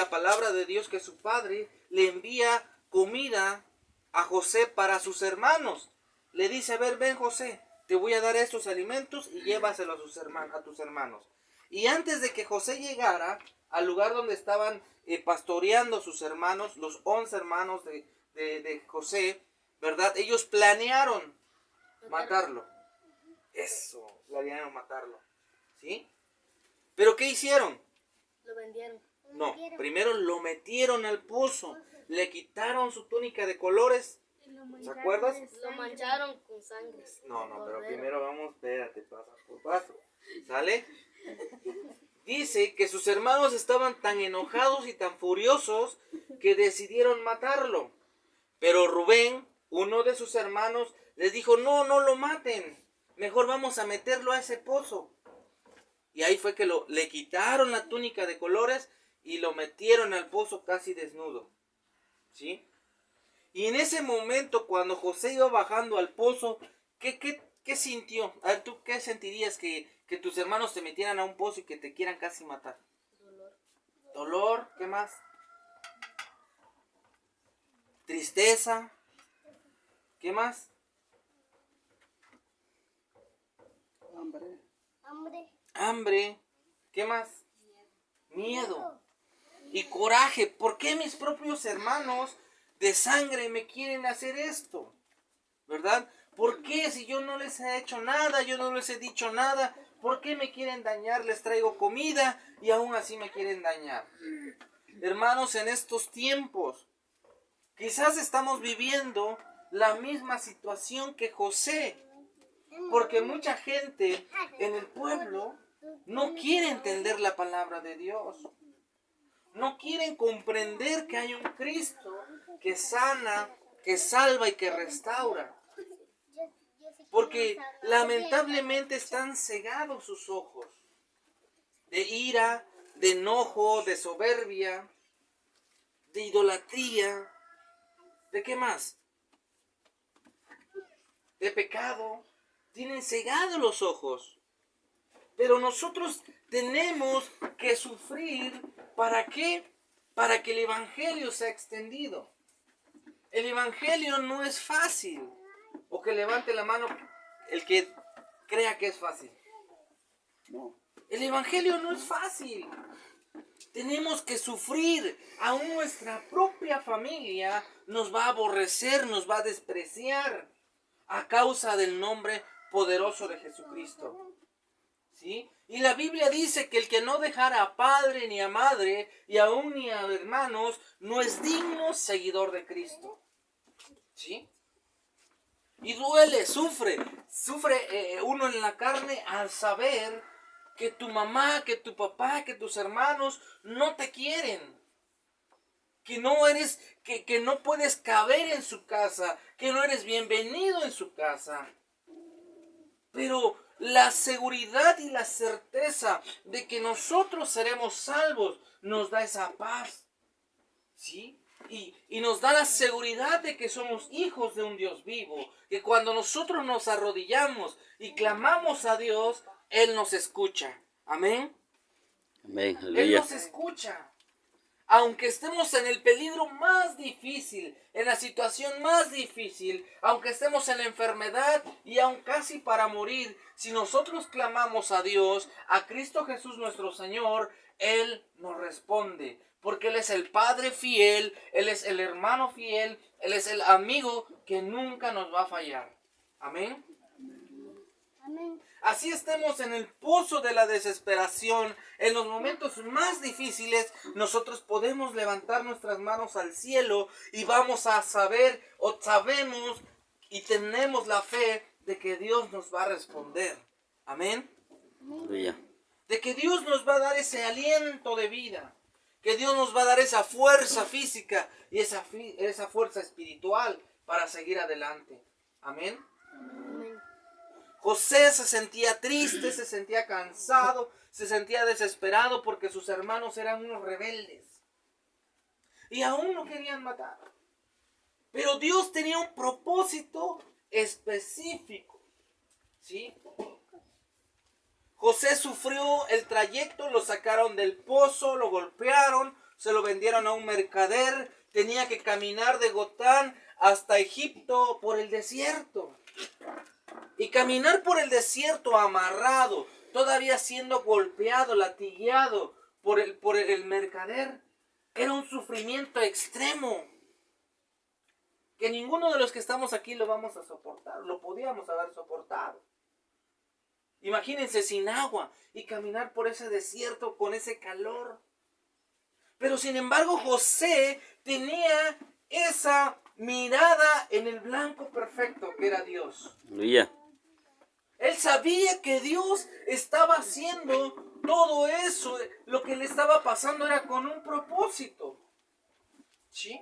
la palabra de Dios que su padre le envía comida a José para sus hermanos. Le dice, a ver, ven José, te voy a dar estos alimentos y llévaselos a tus hermanos. Y antes de que José llegara al lugar donde estaban pastoreando sus hermanos, los 11 hermanos de José, ¿verdad? Ellos planearon matarlo. Eso, planearon matarlo. ¿Sí? ¿Pero qué hicieron? Lo vendieron. No, primero lo metieron al pozo, le quitaron su túnica de colores. ¿Se acuerdas? Lo mancharon con sangre. No, pero primero vamos, espérate, paso por paso. ¿Sale? Dice que sus hermanos estaban tan enojados y tan furiosos que decidieron matarlo. Pero Rubén, uno de sus hermanos, les dijo, no, no lo maten. Mejor vamos a meterlo a ese pozo. Y ahí fue que le quitaron la túnica de colores y lo metieron al pozo casi desnudo. ¿Sí? Y en ese momento, cuando José iba bajando al pozo, ¿qué sintió? A ver, ¿tú qué sentirías que tus hermanos te metieran a un pozo y que te quieran casi matar? Dolor. ¿Dolor? ¿Qué más? ¿Tristeza? ¿Qué más? Hambre. ¿Qué más? Miedo. Y coraje. ¿Por qué mis propios hermanos de sangre me quieren hacer esto? ¿Verdad? ¿Por qué si yo no les he hecho nada, yo no les he dicho nada? ¿Por qué me quieren dañar? Les traigo comida y aún así me quieren dañar. Hermanos, en estos tiempos, quizás estamos viviendo la misma situación que José. Porque mucha gente en el pueblo no quiere entender la palabra de Dios. No quieren comprender que hay un Cristo que sana, que salva y que restaura. Porque lamentablemente están cegados sus ojos de ira, de enojo, de soberbia, de idolatría. ¿De qué más? De pecado. Tienen cegados los ojos. Pero nosotros tenemos que sufrir. ¿Para qué? Para que el evangelio sea extendido. El evangelio no es fácil. O que levante la mano el que crea que es fácil. No. El evangelio no es fácil. Tenemos que sufrir. Aún nuestra propia familia nos va a aborrecer, nos va a despreciar a causa del nombre poderoso de Jesucristo. ¿Sí? Y la Biblia dice que el que no dejara a padre ni a madre y aún ni a hermanos no es digno seguidor de Cristo. ¿Sí? Y duele, sufre uno en la carne al saber que tu mamá, que tu papá, que tus hermanos no te quieren. Que no eres, que no puedes caber en su casa, que no eres bienvenido en su casa. Pero la seguridad y la certeza de que nosotros seremos salvos nos da esa paz. ¿Sí? Y nos da la seguridad de que somos hijos de un Dios vivo. Que cuando nosotros nos arrodillamos y clamamos a Dios, Él nos escucha. Amén. Amén. Él Aleluya. nos escucha. Aunque estemos en el peligro más difícil, en la situación más difícil, aunque estemos en la enfermedad y aun casi para morir, si nosotros clamamos a Dios, a Cristo Jesús nuestro Señor, Él nos responde. Porque Él es el Padre fiel, Él es el hermano fiel, Él es el amigo que nunca nos va a fallar. Amén. Amén. Así estemos en el pozo de la desesperación, en los momentos más difíciles, nosotros podemos levantar nuestras manos al cielo y vamos a saber o sabemos y tenemos la fe de que Dios nos va a responder. Amén. Aleluya. De que Dios nos va a dar ese aliento de vida, que Dios nos va a dar esa fuerza física y esa fuerza espiritual para seguir adelante. Amén. Amén. José se sentía triste, se sentía cansado, se sentía desesperado porque sus hermanos eran unos rebeldes. Y aún lo querían matar. Pero Dios tenía un propósito específico. ¿Sí? José sufrió el trayecto, lo sacaron del pozo, lo golpearon, se lo vendieron a un mercader, tenía que caminar de Gotán hasta Egipto por el desierto. Y caminar por el desierto amarrado, todavía siendo golpeado, latigueado por el mercader, era un sufrimiento extremo que ninguno de los que estamos aquí lo vamos a soportar, lo podíamos haber soportado. Imagínense sin agua y caminar por ese desierto con ese calor. Pero sin embargo José tenía esa mirada en el blanco perfecto que era Dios. Aleluya. Él sabía que Dios estaba haciendo todo eso. Lo que le estaba pasando era con un propósito. ¿Sí?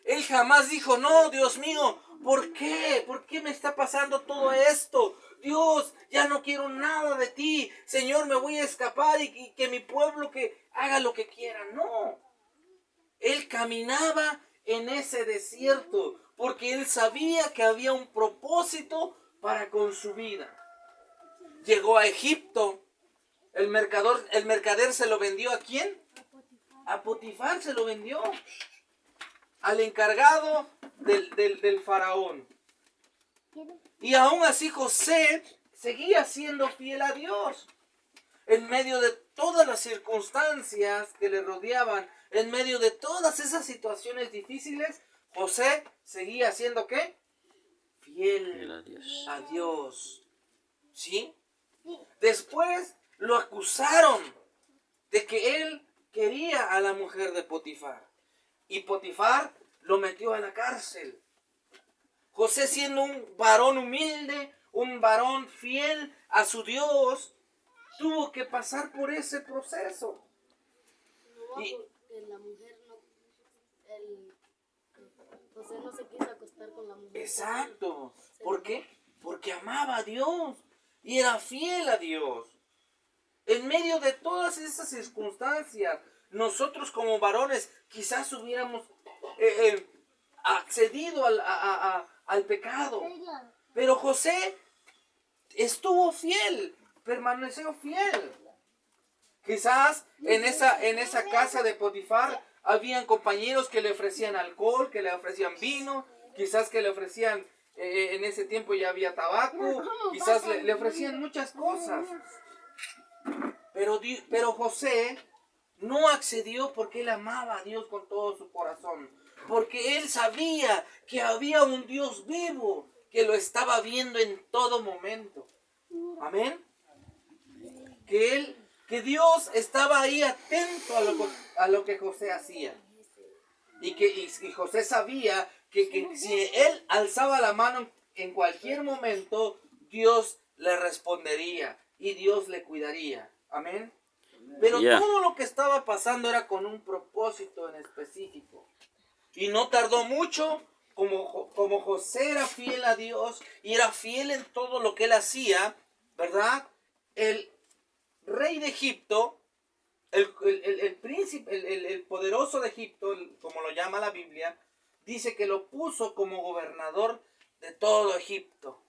Él jamás dijo, no, Dios mío, ¿por qué? ¿Por qué me está pasando todo esto? Dios, ya no quiero nada de ti. Señor, me voy a escapar y que mi pueblo que haga lo que quiera. No. Él caminaba en ese desierto porque él sabía que había un propósito para con su vida. Llegó a Egipto. El mercader se lo vendió ¿a quién? A Potifar se lo vendió. Al encargado del faraón. Y aún así José seguía siendo fiel a Dios. En medio de todas las circunstancias que le rodeaban, en medio de todas esas situaciones difíciles, José seguía siendo ¿qué? Fiel a Dios. ¿Sí? Después lo acusaron de que él quería a la mujer de Potifar. Y Potifar lo metió a la cárcel. José, siendo un varón humilde, un varón fiel a su Dios, tuvo que pasar por ese proceso. La mujer José no se quiso acostar con la mujer. Exacto. ¿Por qué? Porque amaba a Dios y era fiel a Dios. En medio de todas esas circunstancias, nosotros como varones quizás hubiéramos accedido al pecado. Pero José estuvo fiel, permaneció fiel. Quizás en esa casa de Potifar habían compañeros que le ofrecían alcohol, que le ofrecían vino, quizás que le ofrecían, en ese tiempo ya había tabaco, quizás le ofrecían muchas cosas. Pero José no accedió porque él amaba a Dios con todo su corazón. Porque él sabía que había un Dios vivo que lo estaba viendo en todo momento. Amén. Que Dios estaba ahí atento a lo que José hacía. Y José sabía que si él alzaba la mano en cualquier momento, Dios le respondería y Dios le cuidaría. Amén. Pero todo lo que estaba pasando era con un propósito en específico. Y no tardó mucho, como José era fiel a Dios y era fiel en todo lo que él hacía, ¿verdad? El rey de Egipto, el príncipe, el poderoso de Egipto, como lo llama la Biblia, dice que lo puso como gobernador de todo Egipto.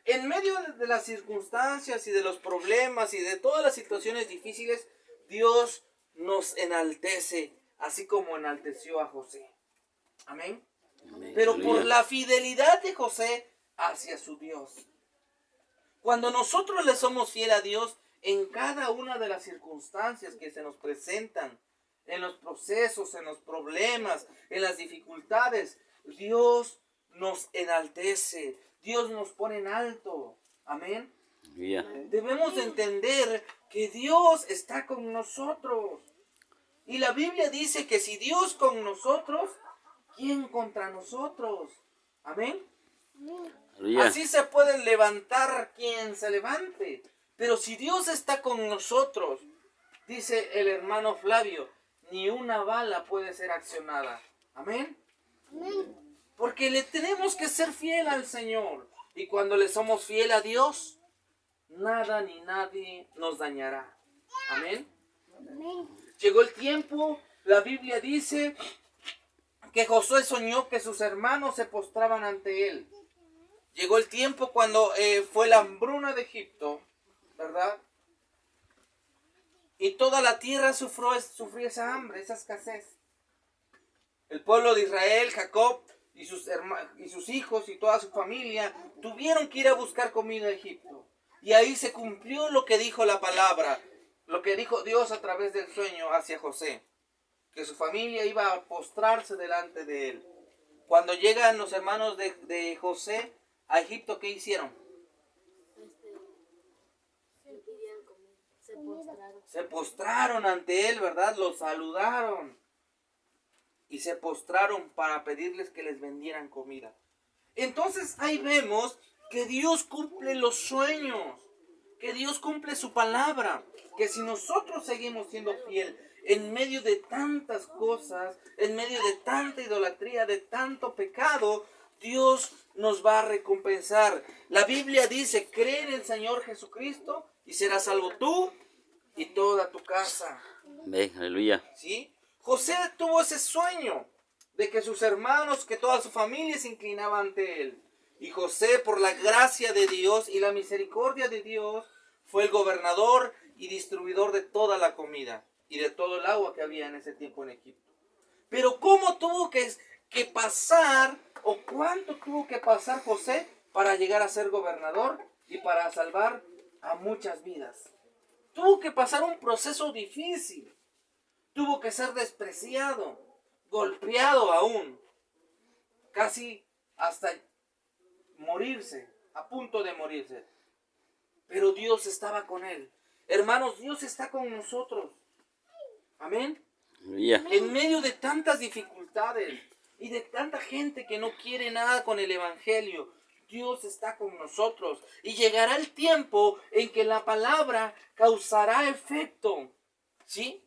En medio de las circunstancias y de los problemas y de todas las situaciones difíciles, Dios nos enaltece, así como enalteció a José. Amén. Pero por la fidelidad de José hacia su Dios. Cuando nosotros le somos fieles a Dios en cada una de las circunstancias que se nos presentan, en los procesos, en los problemas, en las dificultades, Dios nos enaltece, Dios nos pone en alto. Amén. Debemos de entender que Dios está con nosotros. Y la Biblia dice que si Dios con nosotros, ¿quién contra nosotros? Amén. Así se puede levantar quien se levante. Pero si Dios está con nosotros, dice el hermano Flavio, ni una bala puede ser accionada. Amén. Porque le tenemos que ser fiel al Señor. Y cuando le somos fiel a Dios, nada ni nadie nos dañará. Amén. Llegó el tiempo, la Biblia dice que Josué soñó que sus hermanos se postraban ante él. Llegó el tiempo cuando fue la hambruna de Egipto, ¿verdad? y toda la tierra sufrió esa hambre, esa escasez. El pueblo de Israel, Jacob y sus hijos y toda su familia tuvieron que ir a buscar comida a Egipto. Y ahí se cumplió lo que dijo la palabra, lo que dijo Dios a través del sueño hacia José, que su familia iba a postrarse delante de él. Cuando llegan los hermanos de José a Egipto, ¿qué hicieron? Le pidieron comida. Se postraron. Se postraron ante él, ¿verdad? Lo saludaron. Y se postraron para pedirles que les vendieran comida. Entonces ahí vemos que Dios cumple los sueños, que Dios cumple su palabra, que si nosotros seguimos siendo fiel en medio de tantas cosas, en medio de tanta idolatría, de tanto pecado, Dios nos va a recompensar. La Biblia dice, cree en el Señor Jesucristo y serás salvo tú y toda tu casa. Amén, aleluya. ¿Sí? José tuvo ese sueño de que sus hermanos, que toda su familia se inclinaba ante él. Y José, por la gracia de Dios y la misericordia de Dios, fue el gobernador y distribuidor de toda la comida y de todo el agua que había en ese tiempo en Egipto. Pero ¿cómo tuvo que pasar o cuánto tuvo que pasar José para llegar a ser gobernador y para salvar a muchas vidas? Tuvo que pasar un proceso difícil. Tuvo que ser despreciado, golpeado aún, casi hasta morirse, a punto de morirse. Pero Dios estaba con él. Hermanos, Dios está con nosotros. Amén. Aleluya. En medio de tantas dificultades y de tanta gente que no quiere nada con el evangelio, Dios está con nosotros. Y llegará el tiempo en que la palabra causará efecto. ¿Sí?